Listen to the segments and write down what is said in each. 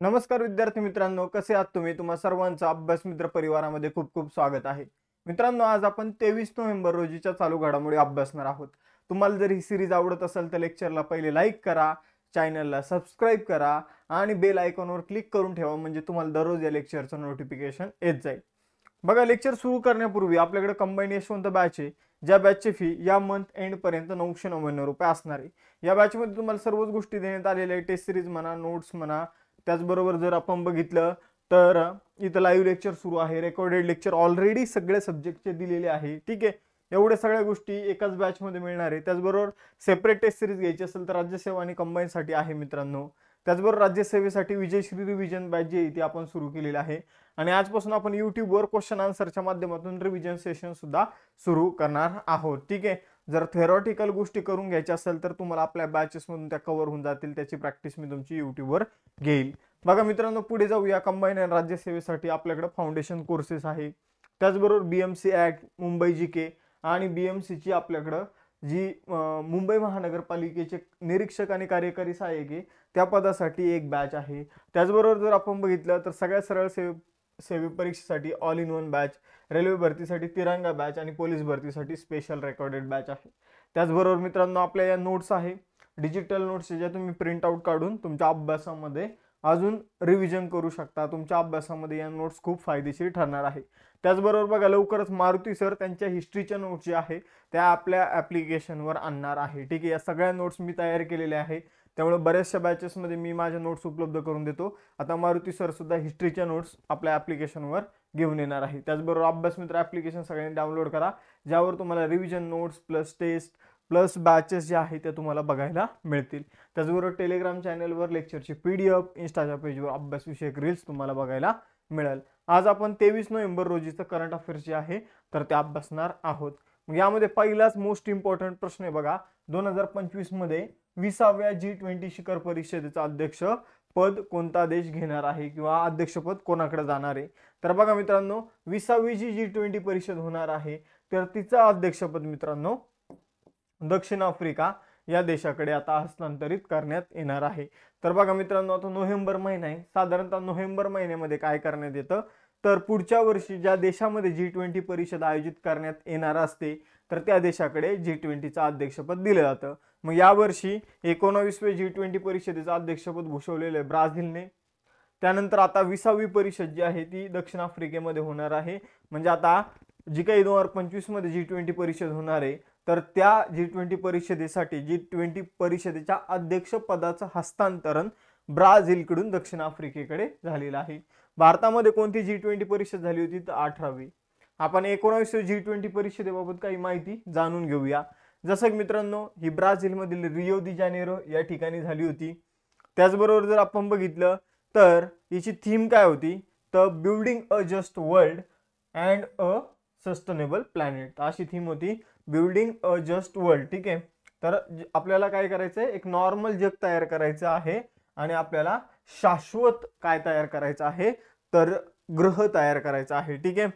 नमस्कार विद्यार्थी मित्रांनो, कसे आहात तुम्ही? तुम्हा सर्वांचं अभ्यास मित्र परिवारामध्ये खूप खूप स्वागत आहे. मित्रांनो, आज आपण 23 नोव्हेंबर रोजीच्या चालू घडामोडी अभ्यासणार आहोत. तुम्हाला जर ही सिरीज आवडत असेल तर लेक्चरला पहिले लाईक करा, चॅनलला सबस्क्राईब करा आणि बेल आयकॉनवर क्लिक करून ठेवा, म्हणजे तुम्हाला दररोज या लेक्चरचं नोटिफिकेशन येत जाईल. बघा, लेक्चर सुरू करण्यापूर्वी आपल्याकडे कंबाईन यशवंत बॅच आहे, ज्या बॅचची फी या मंथ एंड पर्यंत 999 रुपये असणार आहे. या बॅचमध्ये तुम्हाला सर्वच गोष्टी देण्यात आलेल्या आहे. टेस्ट सिरीज म्हणा, नोट्स म्हणा, त्याचबरोबर जर आपण बघितलं तर इथं लाईव्ह लेक्चर सुरू आहे, रेकॉर्डेड लेक्चर ऑलरेडी सगळे सब्जेक्टचे दिलेले आहे. ठीक आहे, एवढ्या सगळ्या गोष्टी एकाच बॅचमध्ये मिळणार आहे. त्याचबरोबर सेपरेट टेस्ट सिरीज घ्यायची असेल तर राज्यसेवा आणि कंबाईनसाठी आहे मित्रांनो. त्याचबरोबर राज्यसेवेसाठी विजयश्री रिव्हिजन बॅच जी आहे ती आपण सुरू केलेली आहे आणि आजपासून आपण यूट्यूबवर क्वेश्चन आन्सरच्या माध्यमातून रिव्हिजन सेशन सुद्धा सुरू करणार आहोत. ठीक आहे, जर थेरॉटिकल गोष्टी करून घ्यायच्या असेल तर तुम्हाला आपल्या बॅचेसमधून त्या कव्हर होऊन जातील. त्याची प्रॅक्टिस मी तुमची यूट्यूबवर घेईल. बघा मित्रांनो, पुढे जाऊया. कंबाईन आणि राज्यसेवेसाठी आपल्याकडे फाउंडेशन कोर्सेस आहे. त्याचबरोबर बीएमसी ऍक्ट, मुंबई जीके आणि बीएमसीची आपल्याकडं जी मुंबई महानगरपालिकेचे निरीक्षक आणि कार्यकारी सहाय्यक आहे त्या पदासाठी एक बॅच आहे. त्याचबरोबर जर आपण बघितलं तर सगळ्या सरळ सेवे परीक्षेसाठी all in one batch, railway भरतीसाठी तिरंगा बॅच आणि पोलीस भरतीसाठी स्पेशल रेकॉर्डेड बॅच आहे. त्याचबरोबर मित्रांनो, आपल्या या नोट्स आहे, डिजिटल नोट्स, ज्या तुम्ही प्रिंट आउट काढून तुमच्या अभ्यासामध्ये अजून रिव्हिजन करू शकता. तुमच्या अभ्यासामध्ये या नोट्स खूप फायदेशीर ठरणार आहे. त्याचबरोबर बघा, लवकरच मारुती सर त्यांच्या हिस्ट्रीच्या नोट्स जे आहे त्या आपल्या ॲप्लिकेशनवर आणणार आहे. ठीक आहे, या सगळ्या नोट्स मी तयार केलेल्या आहे, त्यामुळे बऱ्याचशा बॅचेसमध्ये मी माझ्या नोट्स उपलब्ध करून देतो. आता मारुती सर सुद्धा हिस्ट्रीच्या नोट्स आपल्या ॲप्लिकेशनवर घेऊन येणार आहे. त्याचबरोबर अभ्यास मित्र ॲप्लिकेशन सगळ्यांनी डाउनलोड करा, ज्यावर तुम्हाला revision notes plus test plus batches जे आहे ते तुम्हाला बघायला मिळतील. त्याचबरोबर टेलिग्राम चॅनलवर लेक्चरची PDF, इंस्टाच्या पेजवर अभ्यासविषयक रील्स तुम्हाला बघायला मिळेल. आज आपण 23 नोव्हेंबर रोजीचं करंट अफेअर्स जे आहे तर ते अभ्यासणार आहोत. मग यामध्ये पहिलाच मोस्ट इम्पॉर्टंट प्रश्न आहे बघा, 2025 मध्ये 20व्या G20 शिखर परिषदेचं अध्यक्ष पद कोणता देश घेणार आहे किंवा अध्यक्षपद कोणाकडे जाणार आहे? तर बघा मित्रांनो, 20वी जी G20 परिषद होणार आहे तर तिचं अध्यक्षपद मित्रांनो दक्षिण आफ्रिका या देशाकडे आता हस्तांतरित करण्यात येणार आहे. तर बघा मित्रांनो, आता नोव्हेंबर महिना आहे, साधारणतः नोव्हेंबर महिन्यामध्ये काय करण्यात येतं तर पुढच्या वर्षी ज्या देशामध्ये G20 परिषद आयोजित करण्यात येणार असते तर त्या देशाकडे G20चं अध्यक्षपद दिलं जातं. मग यावर्षी 19वे G20 परिषदेचं अध्यक्षपद भूषवलेलं आहे ब्राझीलने. त्यानंतर आता 20वी परिषद जी आहे ती दक्षिण आफ्रिकेमध्ये होणार आहे. म्हणजे आता जी काही 2025 मध्ये G20 परिषद होणार आहे तर त्या G20 परिषदेसाठी G20 परिषदेच्या अध्यक्षपदाचं हस्तांतरण ब्राझीलकडून दक्षिण आफ्रिकेकडे झालेलं आहे. भारतामध्ये कोणती G20 परिषद झाली होती तर 18वी. आपण 19वी G20 परिषदेबाबत काही माहिती जाणून घेऊया. जसं की मित्रांनो, ही ब्राझीलमधील रियो दी जानेरो या ठिकाणी झाली होती. त्याचबरोबर जर आपण बघितलं तर याची थीम काय होती तर building a just world and a sustainable planet, अशी थीम होती, बिल्डिंग अ जस्ट वर्ल्ड. ठीक आहे, तर आपल्याला काय करायचं आहे, एक नॉर्मल जग तयार करायचं आहे आणि आपल्याला शाश्वत काय तयार करायचं आहे तर ग्रह तयार करायचा आहे. ठीक आहे,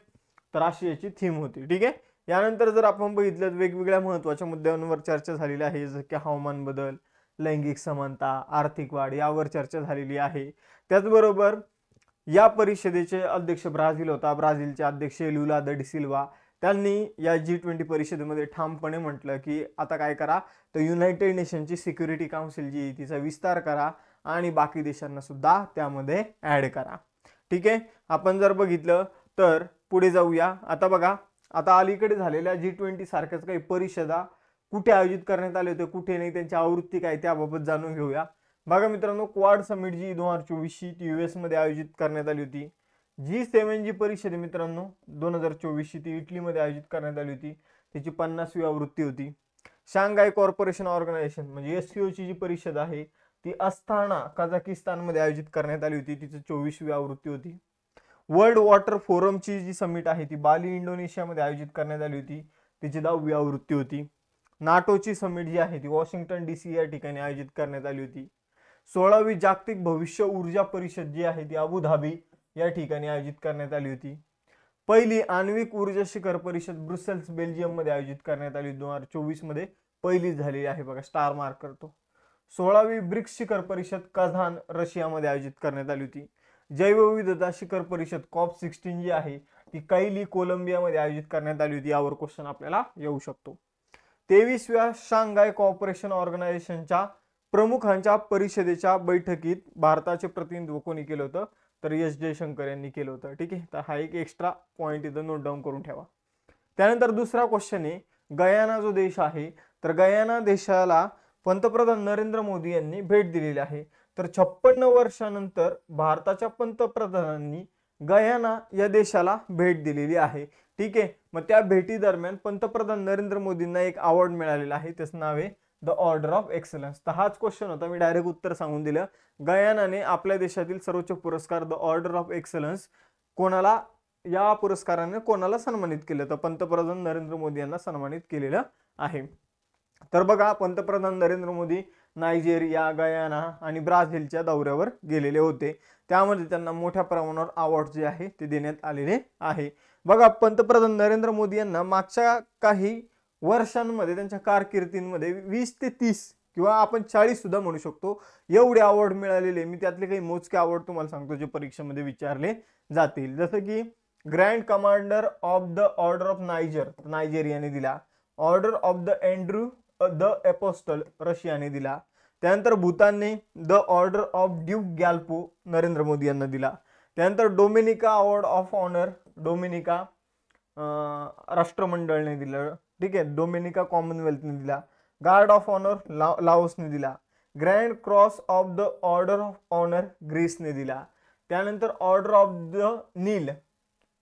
तर अशी याची थीम होती. ठीक आहे, यानंतर जर आपण बघितलं वेगवेगळ्या महत्त्वाच्या मुद्द्यांवर चर्चा झालेली आहे, जसं की हवामान बदल, लैंगिक समानता, आर्थिक वाढ यावर चर्चा झालेली आहे. त्याचबरोबर या परिषदेचे अध्यक्ष ब्राझील होता, ब्राझीलचे अध्यक्ष लुला द डिसिल्वा. त्यांनी या G20 परिषदेमध्ये ठामपणे म्हटलं की आता काय करा तर युनायटेड नेशनची सिक्युरिटी काउन्सिल जी तिचा विस्तार करा आणि बाकी देशांना सुद्धा त्यामध्ये ऍड करा. ठीक आहे, आपण जर बघितलं तर पुढे जाऊया. आता बघा, आता अलीकडे झालेल्या G20 सारख्याच काही परिषदा कुठे आयोजित करण्यात आले होते, कुठे नाही, त्यांची आवृत्ती काय त्याबाबत जाणून घेऊया. बघा मित्रांनो, क्वाड समिट जी 2024 ती US मध्ये आयोजित करण्यात आली होती. G7 जी परिषद आहे मित्रांनो 2024 ती इटलीमध्ये आयोजित करण्यात आली होती, त्याची 50वी आवृत्ती होती. शांघाय कॉर्पोरेशन ऑर्गनायझेशन म्हणजे SCO ची जी परिषद आहे ती अस्ताना कझाकिस्तानमध्ये आयोजित करण्यात आली होती, तिची 24वी आवृत्ती होती. वर्ल्ड वॉटर फोरमची जी समिट आहे ती बाली इंडोनेशियामध्ये आयोजित करण्यात आली होती, तिची 10वी आवृत्ती होती. नाटोची समिट जी आहे ती वॉशिंग्टन DC या ठिकाणी आयोजित करण्यात आली होती. 16वी जागतिक भविष्य ऊर्जा परिषद जी आहे ती अबुधाबी या ठिकाणी आयोजित करण्यात आली होती. पहिली आण्विक ऊर्जा शिखर परिषद ब्रुसेल्स बेल्जियम मध्ये आयोजित करण्यात आली 2024 मध्ये, पहिलीच झालेली आहे बघा, स्टार मार्क करतो. 16वी ब्रिक्स शिखर परिषद कझान रशियामध्ये आयोजित करण्यात आली होती. जैवविविधता शिखर परिषद COP16 जी आहे ती कैली कोलंबियामध्ये आयोजित करण्यात आली होती. यावर क्वेश्चन आपल्याला येऊ शकतो. 23व्या शांघाय कोऑपरेशन ऑर्गनायझेशनच्या प्रमुखांच्या परिषदेच्या बैठकीत भारताचे प्रतिनिधित्व कोणी केलं होतं? तर एस जयशंकर यांनी केलं होतं. ठीक आहे, तर हा एक एक्स्ट्रा पॉइंट इथं नोट डाऊन करून ठेवा. त्यानंतर दुसरा क्वेश्चन आहे, गयाना जो देश आहे तर गयाना देशाला पंतप्रधान नरेंद्र मोदी यांनी भेट दिलेली आहे. तर 56 वर्षानंतर भारताच्या पंतप्रधानांनी गयाना या देशाला भेट दिलेली आहे. ठीक आहे, मग त्या भेटी दरम्यान पंतप्रधान नरेंद्र मोदींना एक अवॉर्ड मिळालेला आहे, त्याचं नाव आहे द ऑर्डर ऑफ एक्सलन्स. तर हाच क्वेश्चन होता, मी डायरेक्ट उत्तर सांगून दिलं. गयानाने आपल्या देशातील सर्वोच्च पुरस्कार द ऑर्डर ऑफ एक्सलन्स कोणाला, या पुरस्काराने कोणाला सन्मानित केलं? तर पंतप्रधान नरेंद्र मोदी यांना सन्मानित केलेलं आहे. तर बघा, पंतप्रधान नरेंद्र मोदी नायजेरिया, गयाना आणि ब्राझीलच्या दौऱ्यावर गेलेले होते. त्यामध्ये त्यांना मोठ्या प्रमाणावर अवॉर्ड जे आहे ते देण्यात आलेले आहे. बघा, पंतप्रधान नरेंद्र मोदी यांना मागच्या काही वर्षांमध्ये त्यांच्या कारकिर्दीमध्ये 20 ते 30 किंवा आपण 40 सुद्धा म्हणू शकतो एवढे अवॉर्ड मिळालेले. मी त्यातले काही मोजके अवॉर्ड तुम्हाला सांगतो जे परीक्षेमध्ये विचारले जातील. जसं की grand commander of the order of Niger नायजेरियाने दिला, order of the Andrew the apostle रशियाने दिला. त्यानंतर भूतानने the order of Druk Gyalpo Narendra Modi यांना दिला. त्यानंतर Dominica award of honour Dominica राष्ट्रमंडळने दिलं. ठीक आहे, डोमिनिका कॉमनवेल्थने दिला. गार्ड ऑफ ऑनर लाओसने दिला. Grand cross of the order of honour ग्रीसने दिला. त्यानंतर ऑर्डर ऑफ द नील,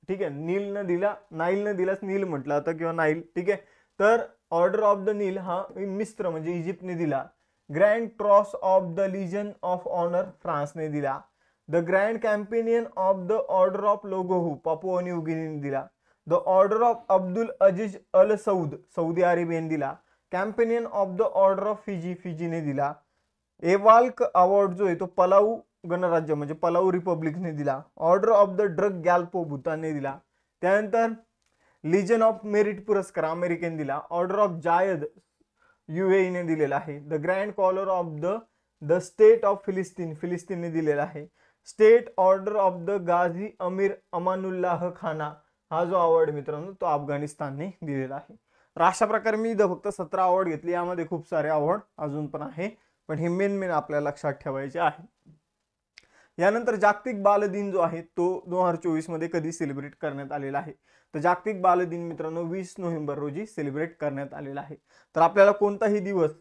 ठीक आहे, नीलनं दिला, नाईलनं दिलाच नील म्हटलं आता किंवा नाईल. ठीक आहे, तर ऑर्डर ऑफ द नील हा मिस्र म्हणजे इजिप्तने दिला. Grand cross of the legion of honour फ्रान्सने दिला. The grand companion of the order of Logohu Papua New गिनीने दिला. The order of Abdul Aziz Al Saud Saudi अरेबियाने दिला. Companion of the order of फिजीने दिला. एवाल्क अवॉर्ड जो आहे तो पलाऊ गणराज्य म्हणजे पलाऊ रिपब्लिकने दिला. ऑर्डर ऑफ द ड्रग गॅल्पो भूतानने दिला. त्यानंतर लिजन ऑफ मेरिट पुरस्कार अमेरिकेने दिला. ऑर्डर ऑफ जायद UAE दिलेला आहे. The grand collar of the state of फिलिस्तीनने दिलेला आहे. State order of the Ghazi Amir Amanullah खाना हा जो अवॉर्ड मित्रांनो तो अफगाणिस्तानने दिलेला आहे. तर अशा प्रकारे मी इथं फक्त 17 अवॉर्ड घेतले. यामध्ये खूप सारे अवॉर्ड अजून पण आहे, पण हे मेन आपल्याला लक्षात ठेवायचे आहे. यानंतर जागतिक बाल दिन जो आहे तो 2024 मध्ये कधी सेलिब्रेट करण्यात आलेला आहे? तर जागतिक बाल दिन मित्रांनो 20 नोव्हेंबर रोजी सेलिब्रेट करण्यात आलेला आहे. तर आपल्याला कोणताही दिवस,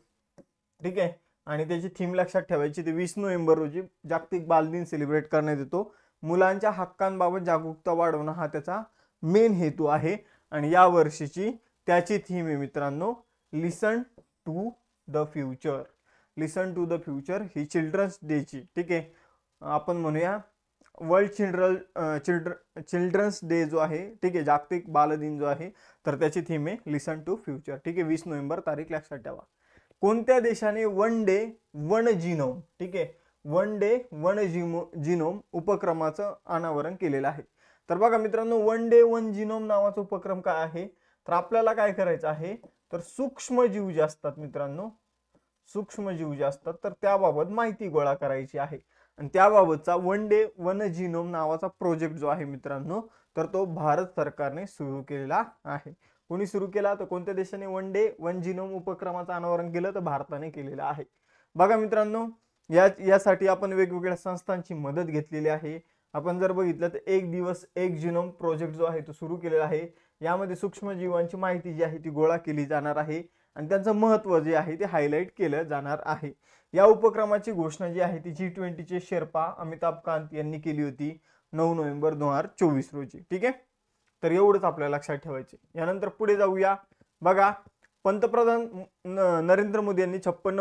ठीक आहे, आणि त्याची थीम लक्षात ठेवायची. ते 20 नोव्हेंबर रोजी जागतिक बाल दिन सेलिब्रेट करण्यात येतो. मुलांच्या हक्कांबाबत जागरूकता वाढवणं हा त्याचा मेन हेतू आहे. आणि या वर्षीची त्याची थीम आहे मित्रांनो listen to the future. Listen to the future ही चिल्ड्रन्स डेची, ठीक आहे, आपण म्हणूया वर्ल्ड चिल्ड्रन्स डे जो आहे, ठीक आहे, जागतिक बालदिन जो आहे, तर त्याची थीम आहे लिसन टू फ्युचर. ठीक आहे, 20 नोव्हेंबर तारीख लक्षात ठेवा. कोणत्या देशाने वन डे वन जिनोम, ठीक आहे, वन डे वन जिनोम उपक्रमाचं अनावरण केलेलं आहे? तर बघा मित्रांनो, वन डे वन जिनोम नावाचा उपक्रम काय आहे? तर आपल्याला काय करायचं आहे, तर सूक्ष्मजीव जे असतात मित्रांनो, सूक्ष्मजीव जे असतात तर त्याबाबत माहिती गोळा करायची आहे. आणि त्याबाबतचा वन डे वन जिनोम नावाचा प्रोजेक्ट जो आहे मित्रांनो, तर तो भारत सरकारने सुरू केलेला आहे. कोणी सुरू केला? तर कोणत्या देशाने वन डे वन जिनोम उपक्रमाचं अनावरण केलं? तर भारताने केलेलं आहे. बघा मित्रांनो, यासाठी आपण वेगवेगळ्या संस्थांची मदत घेतलेली आहे. आपण जर बघितलं तर एक दिवस एक जिनोम प्रोजेक्ट जो आहे तो सुरू केलेला आहे. यामध्ये सूक्ष्मजीवांची माहिती जी आहे ती गोळा केली जाणार आहे आणि त्यांचं महत्त्व जे आहे ते हायलाइट केलं जाणार आहे. या उपक्रमाची घोषणा जी आहे ती G20चे शेर्पा अमिताभ कांत यांनी केली होती 9 नोव्हेंबर 2024 रोजी. ठीक आहे, तर एवढंच आपल्याला लक्षात ठेवायचे. यानंतर पुढे जाऊया. बघा, पंतप्रधान नरेंद्र मोदी यांनी 56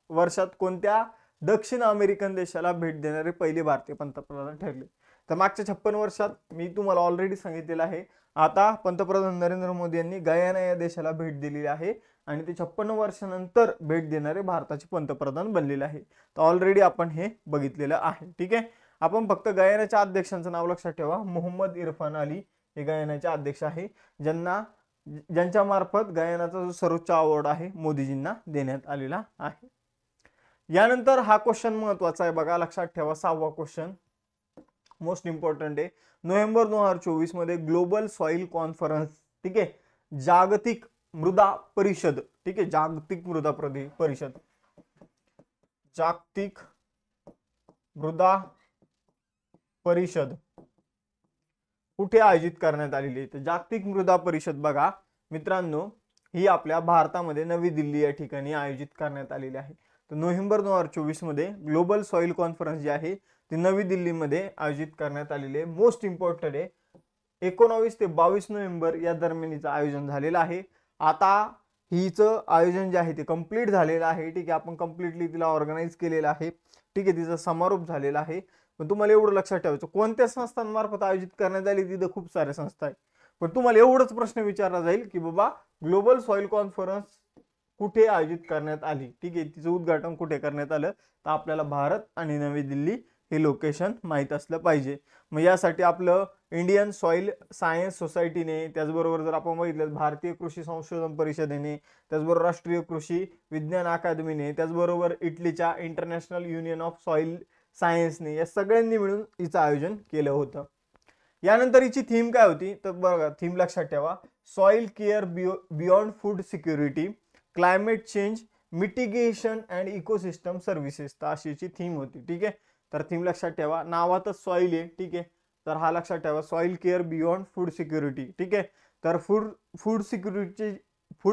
वर्षात कोणत्या दक्षिण अमेरिकन देशाला भेट देणारे पहिले भारतीय पंतप्रधान ठरले? तर मागच्या 56 वर्षात मी तुम्हाला ऑलरेडी सांगितलेलं आहे. आता पंतप्रधान नरेंद्र मोदी यांनी गयाना या देशाला भेट दिलेली आहे आणि ते 56 वर्षानंतर भेट देणारे भारताचे पंतप्रधान बनलेले आहे. तर ऑलरेडी आपण हे बघितलेलं आहे. ठीक आहे, आपण फक्त गयानाच्या अध्यक्षांचं नाव लक्षात ठेवा. मोहम्मद इरफान अली हे गयानाचे अध्यक्ष आहे, ज्यांच्या मार्फत गयानाचा जो सर्वोच्च अवॉर्ड आहे मोदीजींना देण्यात आलेला आहे. यानंतर हा क्वेश्चन महत्वाचा आहे बघा, लक्षात ठेवा, 6वा क्वेश्चन मोस्ट इम्पॉर्टंट आहे. नोव्हेंबर 2024 मध्ये ग्लोबल सॉइल कॉन्फरन्स, ठीक आहे, जागतिक मृदा परिषद, ठीक आहे, जागतिक मृदा परिषद, जागतिक मृदा परिषद कुठे आयोजित करण्यात आलेली आहे? तर जागतिक मृदा परिषद बघा मित्रांनो, ही आपल्या भारतामध्ये नवी दिल्ली या ठिकाणी आयोजित करण्यात आलेली आहे. तर नोव्हेंबर 2024 मध्ये ग्लोबल सॉइल कॉन्फरन्स जी आहे ती नवी दिल्लीमध्ये आयोजित करण्यात आलेली आहे. मोस्ट इम्पॉर्टंट आहे, 19 ते 22 नोव्हेंबर या दरम्यानचं आयोजन झालेलं आहे. आता हिचं आयोजन जे आहे ते कंप्लीट झालेलं आहे, ठीक आहे, आपण कंप्लीटली तिला ऑर्गनाइज केलेलं आहे, ठीक आहे, तिचा समारोप झालेला आहे. पण तुम्हाला एवढं लक्षात ठेवायचं, कोणत्या संस्थांमार्फत आयोजित करण्यात आली, तिथं खूप साऱ्या संस्था आहेत, पण तुम्हाला एवढंच प्रश्न विचारला जाईल की बाबा ग्लोबल सॉइल कॉन्फरन्स कुठे आयोजित करण्यात आली, ठीक आहे, तिचं उद्घाटन कुठे करण्यात आलं, तर आपल्याला भारत आणि नवी दिल्ली हे लोकेशन माहीत असलं पाहिजे. मग यासाठी आपलं इंडियन सॉइल सायन्स सोसायटीने, त्याचबरोबर जर आपण बघितलं भारतीय कृषी संशोधन परिषदेने, त्याचबरोबर राष्ट्रीय कृषी विज्ञान अकादमीने, त्याचबरोबर इटलीच्या इंटरनॅशनल युनियन ऑफ सॉइल सायन्सने, या सगळ्यांनी मिळून हिचं आयोजन केलं होतं. यानंतर हिची थीम काय होती, तर बघा थीम लक्षात ठेवा, soil care beyond food security, climate change mitigation and ecosystem services, तर अशीची थीम होती, ठीक आहे. तर थीम लक्षात ठेवा, नावातच सॉइल आहे, ठीक आहे, तर हा लक्षात ठेवा, soil care beyond food security, ठीक आहे. तर फूड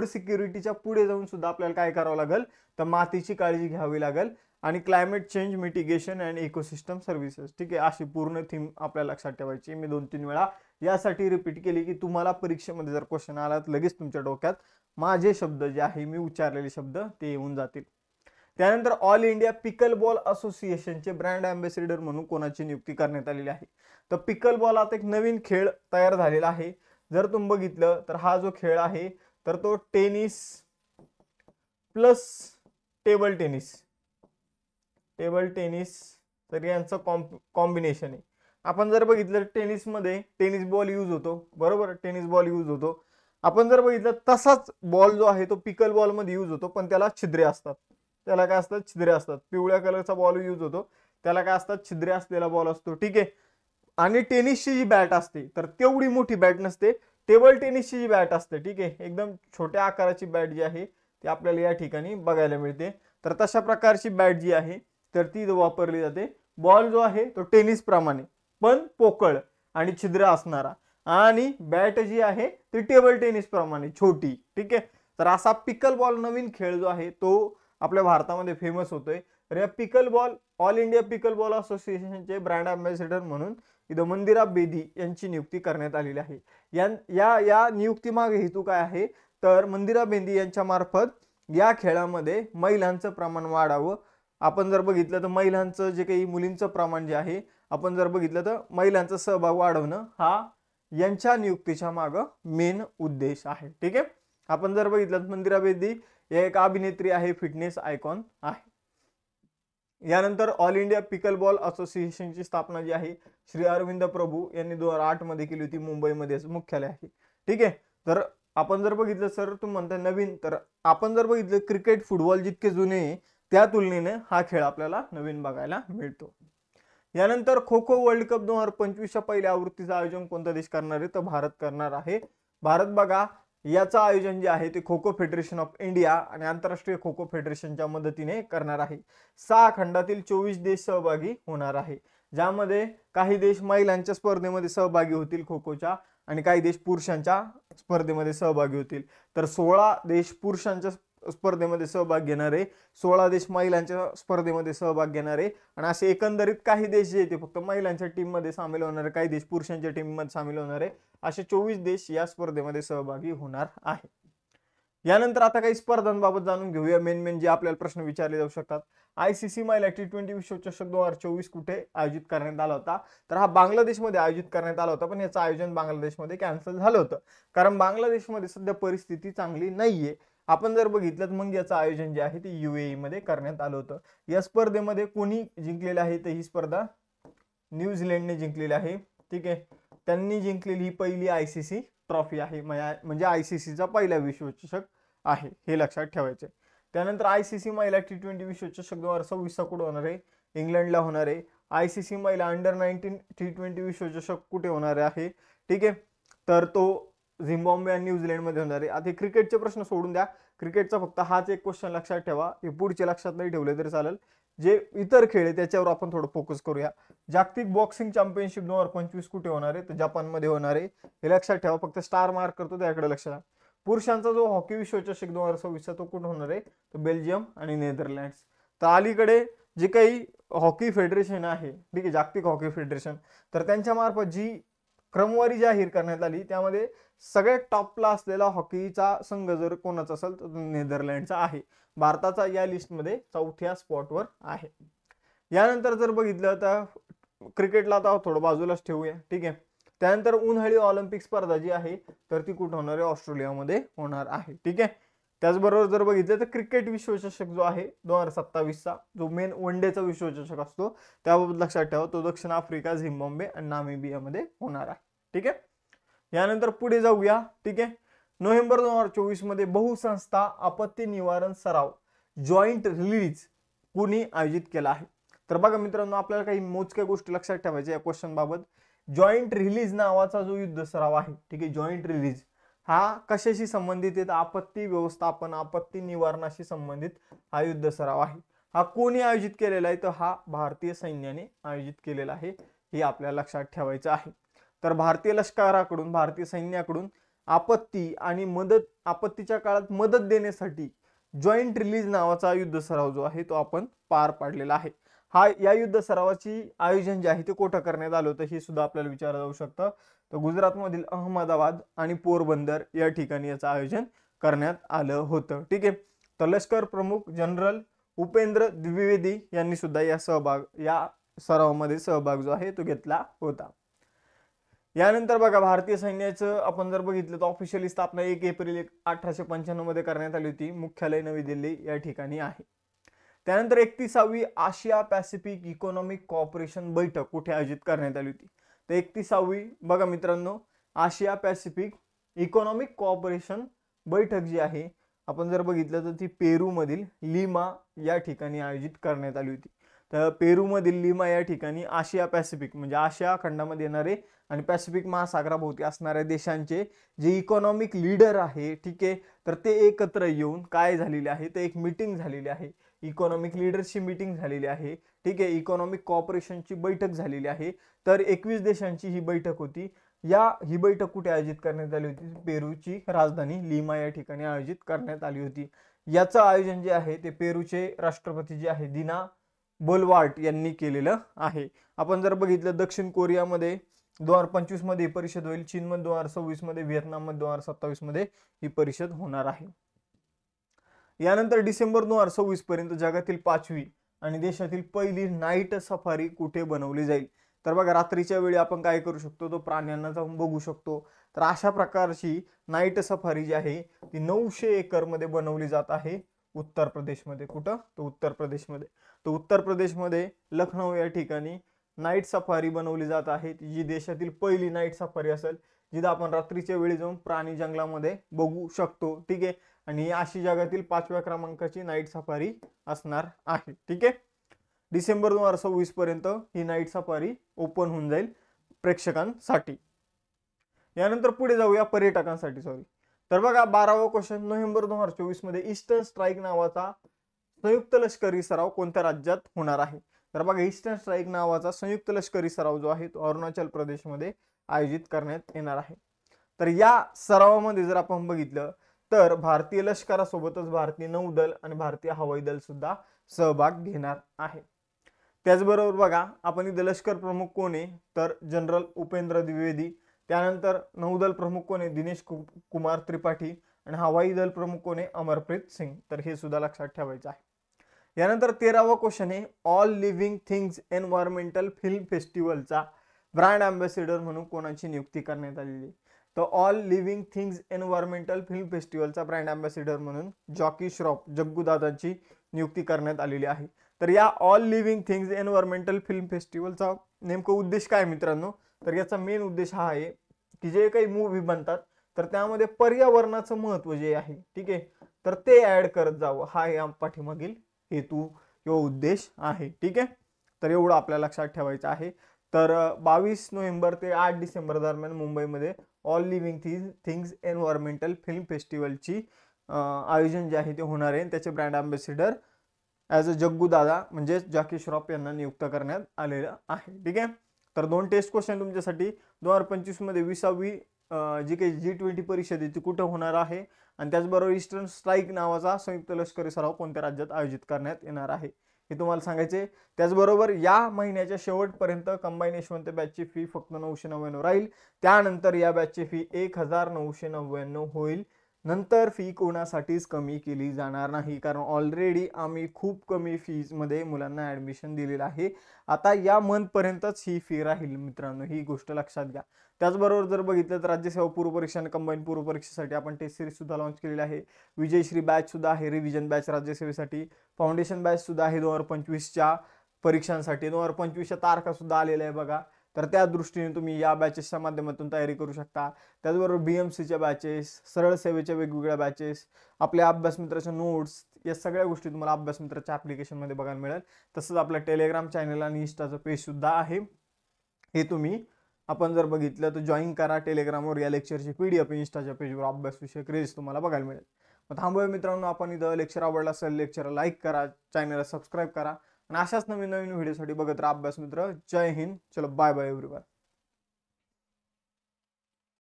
सिक्युरिटीच्या पुढे जाऊन सुद्धा आपल्याला काय करावं लागेल, तर मातीची काळजी घ्यावी लागेल आणि climate change mitigation and ecosystem services, ठीक आहे, अशी पूर्ण थीम आपल्याला लक्षात ठेवायची. मी 2-3 वेळा यासाठी रिपीट केली की तुम्हाला परीक्षेमध्ये जर क्वेश्चन आला तर लगेच तुमच्या डोक्यात माझे शब्द जे आहे, मी उच्चारलेले शब्द ते येऊन जातील. त्यानंतर ऑल इंडिया पिकल बॉल असोसिएशनचे ब्रँड अँबॅसेडर म्हणून कोणाची नियुक्ती करण्यात आलेली आहे? तर पिकल बॉल आता एक नवीन खेळ तयार झालेला आहे. जर तुम्ही बघितलं तर हा जो खेळ आहे तर तो टेनिस प्लस टेबल टेनिस, तर यांचं कॉम्बिनेशन आहे. आपण जर बघितलं टेनिसमध्ये टेनिस बॉल यूज होतो, बरोबर, टेनिस बॉल यूज होतो. आपण जर बघितलं तसाच बॉल जो आहे तो पिकल बॉल मध्ये यूज होतो, पण त्याला छिद्रे असतात. त्याला काय असतात? छिद्रे असतात. पिवळ्या कलरचा बॉल यूज होतो, त्याला काय असतात? छिद्रे असलेला बॉल असतो, ठीक आहे. आणि टेनिसची जी बॅट असते तर तेवढी मोठी बॅट नसते, टेबल टेनिसची जी बॅट असते, ठीक आहे, एकदम छोट्या आकाराची बॅट जी आहे ती आपल्याला या ठिकाणी बघायला मिळते. तर तशा प्रकारची बॅट जी आहे तर ती वापरली जाते. बॉल जो आहे तो टेनिस प्रमाणे पण पोकळ आणि छिद्र असणारा, आणि बॅट जी आहे ती टेबल टेनिस प्रमाणे छोटी, ठीक आहे. तर असा पिकल बॉल नवीन खेळ जो आहे तो आपल्या भारतामध्ये फेमस होतोय. तर या पिकल बॉल, ऑल इंडिया पिकल बॉल असोसिएशनचे ब्रँड अँबॅसेडर म्हणून इथं मंदिरा बेदी यांची नियुक्ती करण्यात आलेली आहे. या नियुक्ती मागे हेतू काय आहे, तर मंदिरा बेदी यांच्या मार्फत या खेळामध्ये महिलांचं प्रमाण वाढावं. आपण जर बघितलं तर महिलांचं जे काही मुलींचं प्रमाण जे आहे, आपण जर बघितलं तर महिलांचा सहभाग वाढवणं हा यांच्या नियुक्तीच्या मागे मेन उद्देश आहे, ठीक आहे. आपण जर बघितलं मंदिरा बेदी एक अभिनेत्री आहे, फिटनेस आयकॉन आहे. यानंतर ऑल इंडिया पिकल बॉल असोसिएशनची स्थापना जी आहे श्री अरविंद प्रभू यांनी 2008 मध्ये केली होती, मुंबईमध्ये मुख्यालय आहे, ठीक आहे. तर आपण जर बघितलं सर तुम्ही म्हणता नवीन, तर आपण जर बघितलं क्रिकेट फुटबॉल जितके जुने त्या तुलनेने हा खेळ आपल्याला नवीन बघायला मिळतो. यानंतर खो खो वर्ल्ड कप 2025च्या पहिल्या आवृत्तीचं आयोजन कोणता देश करणार आहे, तर भारत करणार आहे. भारत बघा याचं आयोजन जे आहे ते kho kho federation of India आणि आंतरराष्ट्रीय खो खो फेडरेशनच्या मदतीने करणार आहे. 6 खंडातील 24 देश सहभागी होणार आहे, ज्यामध्ये काही देश महिलांच्या स्पर्धेमध्ये सहभागी होतील खो खोच्या आणि काही देश पुरुषांच्या स्पर्धेमध्ये सहभागी होतील. तर 16 देश पुरुषांच्या स्पर्धेमध्ये सहभाग घेणार आहे, 16 देश महिलांच्या स्पर्धेमध्ये सहभाग घेणार आहे, आणि असे एकंदरीत काही देश जे ते फक्त महिलांच्या टीम मध्ये सामील होणार आहे, काही देश पुरुषांच्या टीम मध्ये सामील होणार आहे, असे 24 देश या स्पर्धेमध्ये सहभागी होणार आहे. यानंतर आता काही स्पर्धांबाबत जाणून घेऊया, मेन जे आपल्याला प्रश्न विचारले जाऊ शकतात. ICC महिला T20 विश्वचषक 2024 कुठे आयोजित करण्यात आला होता, तर हा बांगलादेशमध्ये आयोजित करण्यात आला होता, पण याचं आयोजन बांगलादेशमध्ये कॅन्सल झालं होतं, कारण बांगलादेशमध्ये सध्या परिस्थिती चांगली नाहीये. आपण जर बघितलं तर मग याचं आयोजन जे आहे ते UAE मध्ये करण्यात आलं होतं. या स्पर्धेमध्ये कोणी जिंकलेलं आहे, तर ही स्पर्धा न्यूझीलंडने जिंकलेली आहे, ठीक आहे. त्यांनी जिंकलेली ही पहिली ICC ट्रॉफी आहे, म्हणजे ICCचा पहिला विश्वचषक आहे, हे लक्षात ठेवायचे. त्यानंतर ICC महिला T20 विश्वचषक 2026 कुठे होणार आहे? इंग्लंडला होणार आहे. ICC महिला अंडर-19 T20 विश्वचषक कुठे होणार आहे? ठीक आहे, तर तो झिम्बाब्वे आणि न्यूझीलंडमध्ये होणार आहे. आता क्रिकेटचे प्रश्न सोडून द्या, क्रिकेटचा फक्त हाच एक क्वेश्चन लक्षात ठेवा, हे पुढचे लक्षात नाही ठेवले तरी चालेल. जे इतर खेळ आहे त्याच्यावर आपण थोडं फोकस करूया. जागतिक बॉक्सिंग चॅम्पियनशिप 2025 कुठे होणार आहे? तर जपानमध्ये होणार आहे. हे लक्षात ठेवा, फक्त स्टार मार्क करतो त्याकडे लक्ष द्या. पुरुषांचा जो हॉकी विश्वचषक 2026 तो कुठे होणार आहे? तो बेल्जियम आणि नेदरलँड्स. तर अलीकडे जे काही हॉकी फेडरेशन आहे, ठीक आहे, जागतिक हॉकी फेडरेशन, तर त्यांच्या मार्फत जी क्रमवारी जाहीर करण्यात आली त्यामध्ये सगळ्यात टॉपला असलेला हॉकीचा संघ जर कोणाचा असेल तर नेदरलँडचा आहे. भारताचा या लिस्टमध्ये 4थ्या स्पॉटवर आहे. यानंतर जर बघितलं तर क्रिकेटला आता थोडं बाजूलाच ठेवूया, ठीक आहे. त्यानंतर उन्हाळी ऑलिम्पिक स्पर्धा जी आहे तर ती कुठे होणार आहे? ऑस्ट्रेलियामध्ये होणार आहे, ठीक आहे. त्याचबरोबर जर बघितलं तर क्रिकेट विश्वचषक जो आहे 2027चा जो मेन वन डेचा विश्वचषक असतो त्याबाबत लक्षात ठेवा, तो दक्षिण आफ्रिका, झिम्बाब्वे आणि नामिबियामध्ये होणार आहे, ठीक आहे. यानंतर पुढे जाऊया, ठीक आहे. नोव्हेंबर 2024 मध्ये बहुसंस्था आपत्ती निवारण सराव जॉईंट रिलीज कुणी आयोजित केला आहे? तर बघा मित्रांनो, आपल्याला काही मोजक्या गोष्टी लक्षात ठेवायच्या या क्वेश्चन बाबत. जॉईंट रिलीज नावाचा जो युद्ध सराव आहे, ठीक आहे, जॉईंट रिलीज हा कशाशी संबंधित आहे? आपत्ती व्यवस्थापन, आपत्ती निवारणाशी संबंधित हा युद्ध सराव आहे. हा कोणी आयोजित केलेला आहे? तर हा भारतीय सैन्याने आयोजित केलेला आहे, हे आपल्याला लक्षात ठेवायचं आहे. तर भारतीय लष्कराकडून, भारतीय सैन्याकडून आपत्ती आणि मदत, आपत्तीच्या काळात मदत देण्यासाठी जॉईंट रिलीज नावाचा युद्ध सराव जो आहे तो आपण पार पाडलेला आहे. या युद्ध सरावाची आयोजन जे आहे ते कुठं करण्यात आलं होतं हे सुद्धा आपल्याला विचारलं जाऊ शकतं. तर गुजरातमधील अहमदाबाद आणि पोरबंदर या ठिकाणी याचं आयोजन करण्यात आलं होतं, ठीक आहे. तर लष्कर प्रमुख जनरल उपेंद्र द्विवेदी यांनी सुद्धा या सरावामध्ये सहभाग जो आहे तो घेतला होता. यानंतर बघा, भारतीय सैन्याचं आपण जर बघितलं तर ऑफिशियली स्थापना 1 एप्रिल 1895 मध्ये करण्यात आली होती. मुख्यालय नवी दिल्ली या ठिकाणी आहे. त्यानंतर 31वी आशिया पॅसिफिक इकॉनॉमिक कोऑपरेशन बैठक कुठे आयोजित करण्यात आली होती? तर 31वी बघा मित्रांनो, आशिया पॅसिफिक इकॉनॉमिक कोऑपरेशन बैठक जी आहे आपण जर बघितलं तर ती पेरू मधील लिमा या ठिकाणी आयोजित करण्यात आली होती. तर पेरू मधील लिमा या ठिकाणी आशिया पॅसिफिक म्हणजे आशिया खंडामध्ये येणारे आणि पॅसिफिक महासागराभोवती असणाऱ्या देशांचे जे इकॉनॉमिक लीडर आहे, ठीक आहे, तर ते एकत्र येऊन काय झालेले आहे तर एक मीटिंग झालेली आहे, इकॉनॉमिक लीडरची मीटिंग झालेली आहे, ठीक आहे, इकॉनॉमिक कोऑपरेशनची बैठक झालेली आहे. तर 21 देशांची ही बैठक होती. ही बैठक कुठे आयोजित करण्यात आली होती? पेरूची राजधानी लिमा या ठिकाणी आयोजित करण्यात आली होती. याचं आयोजन जे आहे ते पेरूचे राष्ट्रपती जे आहे दिना बोलवार्ट यांनी केलेलं आहे. आपण जर बघितलं दक्षिण कोरियामध्ये 2025 मध्ये ही परिषद होईल, चीनमध्ये 2026 मध्ये, व्हिएतनाममध्ये 2027 मध्ये ही परिषद होणार आहे. यानंतर डिसेंबर 2026 पर्यंत जगातील 5वी आणि देशातील पहिली नाईट सफारी कुठे बनवली जाईल? तर बघा, रात्रीच्या वेळी आपण काय करू शकतो, तो प्राण्यांना जाऊन बघू शकतो. तर अशा प्रकारची नाईट सफारी जी आहे ती 900 एकर मध्ये बनवली जात आहे उत्तर प्रदेशमध्ये. कुठं? तर उत्तर प्रदेशमध्ये. तर उत्तर प्रदेशमध्ये लखनौ या ठिकाणी नाईट सफारी बनवली जात आहे, जी देशातील पहिली नाईट सफारी असेल, जिथं आपण रात्रीच्या वेळी जाऊन प्राणी जंगलामध्ये बघू शकतो, ठीक आहे. आणि ही अशी जगातील 5व्या क्रमांकाची नाईट सफारी असणार आहे, ठीक आहे. डिसेंबर 2026 पर्यंत ही नाईट सफारी ओपन होऊन जाईल प्रेक्षकांसाठी. यानंतर पुढे जाऊया पर्यटकांसाठी, तर बघा 12वा क्वेश्चन, नोव्हेंबर 2024 मध्ये ईस्टर्न स्ट्राईक नावाचा संयुक्त लष्करी सराव कोणत्या राज्यात होणार आहे? तर बघा, ईस्टर्न स्ट्राईक नावाचा संयुक्त लष्करी सराव जो आहे तो अरुणाचल प्रदेशमध्ये आयोजित करण्यात येणार आहे. तर या सरावामध्ये जर आपण बघितलं तर भारतीय लष्करासोबतच भारतीय नौदल आणि भारतीय हवाई दल सुद्धा सहभाग घेणार आहे. त्याचबरोबर बघा, आपण इथे लष्कर प्रमुख कोण आहे तर जनरल उपेंद्र द्विवेदी, त्यानंतर नौदल प्रमुख कोण आहे दिनेश कुमार त्रिपाठी आणि हवाई दल प्रमुख कोण आहे अमरप्रीत सिंग. तर हे सुद्धा लक्षात ठेवायचं आहे. यानंतर 13वा क्वेश्चन आहे, all living things environmental film फेस्टिवलचा ब्रँड अँबॅसेडर म्हणून कोणाची नियुक्ती करण्यात आलेली? तर all living things environmental film फेस्टिवलचा ब्रँड अँबॅसेडर म्हणून जॉकी श्रॉफ जग्गूदादांची नियुक्ती करण्यात आलेली आहे. तर या all living things environmental film फेस्टिवलचा नेमका उद्देश काय मित्रांनो? तर याचा मेन उद्देश हा आहे की जे काही मूव्ही बनतात तर त्यामध्ये पर्यावरणाचं महत्त्व जे आहे, ठीक आहे, तर ते ऍड करत जावं, हा या पाठीमागील हेतू किंवा उद्देश आहे. ठीक आहे, तर एवढं आपल्याला लक्षात ठेवायचं आहे. तर 22 नोव्हेंबर ते 8 डिसेंबर दरम्यान मुंबईमध्ये all living things environmental film फेस्टिवलची आयोजन जे आहे ते होणार आहे. त्याचे brand ambassador as a Jaggu Dada म्हणजेच जॅकी श्रॉफ यांना नियुक्त करण्यात आलेलं आहे. ठीक आहे, तर 2 टेस्ट क्वेश्चन तुमच्यासाठी. 2025 मध्ये 20वी जी काही G20 परिषद आहे ती कुठं होणार आहे, आणि त्याचबरोबर ईस्टर्न स्ट्राईक नावाचा संयुक्त लष्करी सराव कोणत्या राज्यात आयोजित करण्यात येणार आहे हे तुम्हाला सांगायचे. त्याचबरोबर या महिन्याच्या शेवटपर्यंत कंबाईन यशवंत बॅचची फी फक्त 999 राहील. त्यानंतर या बॅचची फी 1999 होईल. नंतर फी कोणासाठीच कमी केली जाणार नाही, कारण ऑलरेडी आम्ही खूप कमी फीजमध्ये मुलांना ॲडमिशन दिलेलं आहे. आता या मंथपर्यंतच ही फी राहील मित्रांनो, ही गोष्ट लक्षात घ्या. त्याचबरोबर जर बघितलं तर राज्यसेवा पूर्व परीक्षा आणि कंबाईन पूर्व परीक्षेसाठी आपण टेस्ट सिरीज सुद्धा लॉन्च केलेली आहे. विजयश्री बॅच सुद्धा आहे, रिव्हिजन बॅच राज्यसेवेसाठी. फाउंडेशन बॅच सुद्धा आहे 2025च्या परीक्षांसाठी. 2025च्या तारखा सुद्धा आलेल्या आहे बघा. तर त्या दृष्टीने तुम्ही या बॅचेसच्या माध्यमातून तयारी करू शकता. त्याचबरोबर BMCच्या बॅचेस, सरळ सेवेच्या वेगवेगळ्या बॅचेस, आपल्या अभ्यास मित्राच्या नोट्स, या सगळ्या गोष्टी तुम्हाला अभ्यास मित्राच्या ॲप्लिकेशनमध्ये बघायला मिळेल. तसंच आपल्या टेलिग्राम चॅनल आणि इंस्टाचं पेज सुद्धा आहे. हे तुम्ही आपण जर बघितलं तर जॉईन करा टेलिग्रामवर. या लेक्चरची PDF इंस्टाच्या पेजवर अभ्यास विषयक रील्स तुम्हाला बघायला मिळेल. मग थांबूया मित्रांनो आपण इथं. लेक्चर आवडला असेल लेक्चरला लाईक करा, चॅनलला सबस्क्राईब करा, आणि अशाच नवीन नवीन व्हिडिओसाठी बघत राहा अभ्यास मित्र. जय हिंद. चलो बाय बाय एव्हरीवन.